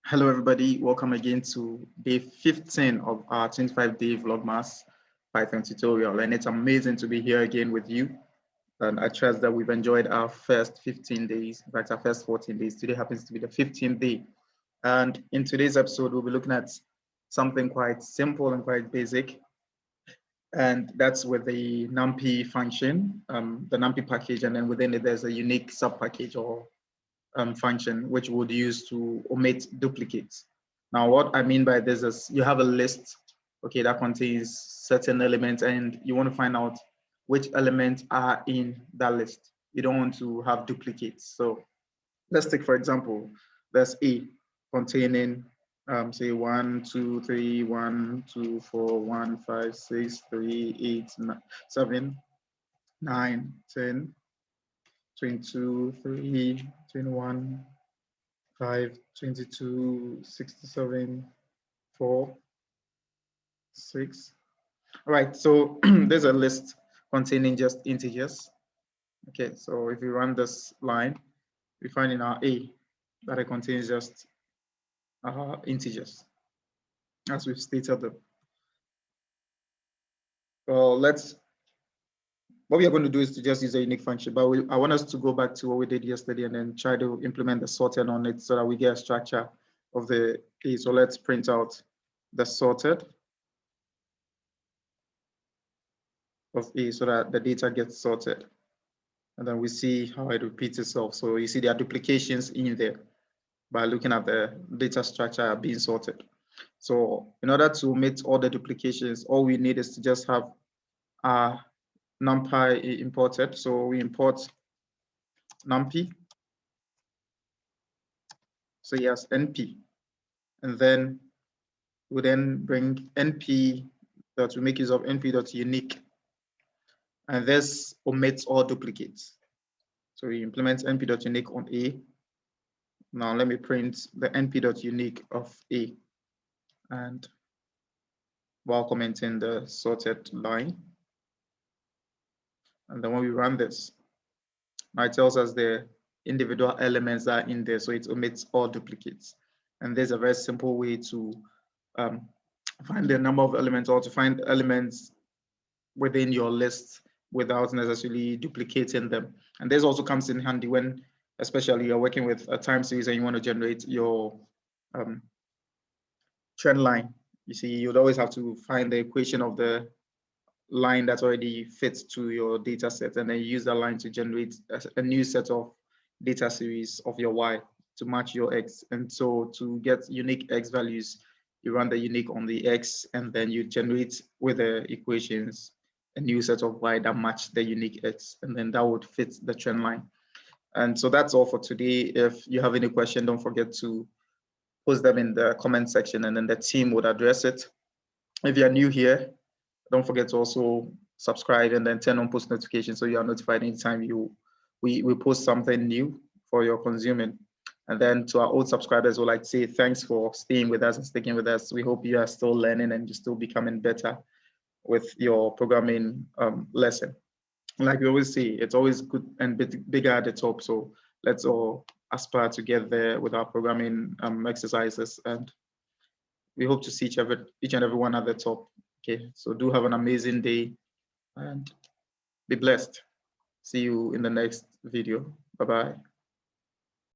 Hello, everybody. Welcome again to day 15 of our 25-day VLOGMAS Python tutorial. And it's amazing to be here again with you. And I trust that we've enjoyed our first 15 days. In fact, our first 14 days. Today happens to be the 15th day. And in today's episode, we'll be looking at something quite simple and quite basic. And that's with the NumPy function, the NumPy package. And then within it, there's a unique sub-package or function, which would use to omit duplicates. Now, what I mean by this is you have a list, okay, that contains certain elements, and you want to find out which elements are in that list. You don't want to have duplicates. So let's take, for example, there's A containing, say 1, 2, 3, 1, 2, 4, 1, 5, 6, 3, 8, 7, 9, 10, 22, 3, 21, 5, 22, 67, 4, 6. All right, so there's a list containing just integers. Okay, so if we run this line, we find in our A that it contains just integers, as we've stated them. Well, what we are going to do is to just use a unique function, but I want us to go back to what we did yesterday and then try to implement the sorted on it so that we get a structure of the A. So let's print out the sorted of A so that the data gets sorted. And then we see how it repeats itself. So you see there are duplications in there by looking at the data structure being sorted. So in order to omit all the duplications, all we need is to just have our NumPy imported. So we import NumPy. So yes, NP. And then we then bring NP that we make use of NP.unique. And this omits all duplicates. So we implement NP.unique on A. Now let me print the NP.unique of A. And while commenting the sorted line. And then when we run this, now it tells us the individual elements that are in there, so it omits all duplicates. And there's a very simple way to find the number of elements or to find elements within your list without necessarily duplicating them. And this also comes in handy when, especially you're working with a time series and you want to generate your trend line. You see, you'd always have to find the equation of the line that already fits to your data set, and then you use that line to generate a new set of data series of your Y to match your X. And so to get unique X values, you run the unique on the X, and then you generate with the equations a new set of Y that match the unique X, and then that would fit the trend line. And so that's all for today. If you have any question, don't forget to post them in the comment section, and then the team would address it. If you're new here, don't forget to also subscribe and then turn on post notifications so you are notified anytime we post something new for your consuming. And then to our old subscribers, we'd like to say thanks for staying with us and sticking with us. We hope you are still learning and you're still becoming better with your programming lesson. Like we always say, it's always good and bigger at the top. So let's all aspire to get there with our programming exercises. And we hope to see each and every one at the top. Okay, so do have an amazing day and be blessed. See you in the next video. Bye-bye.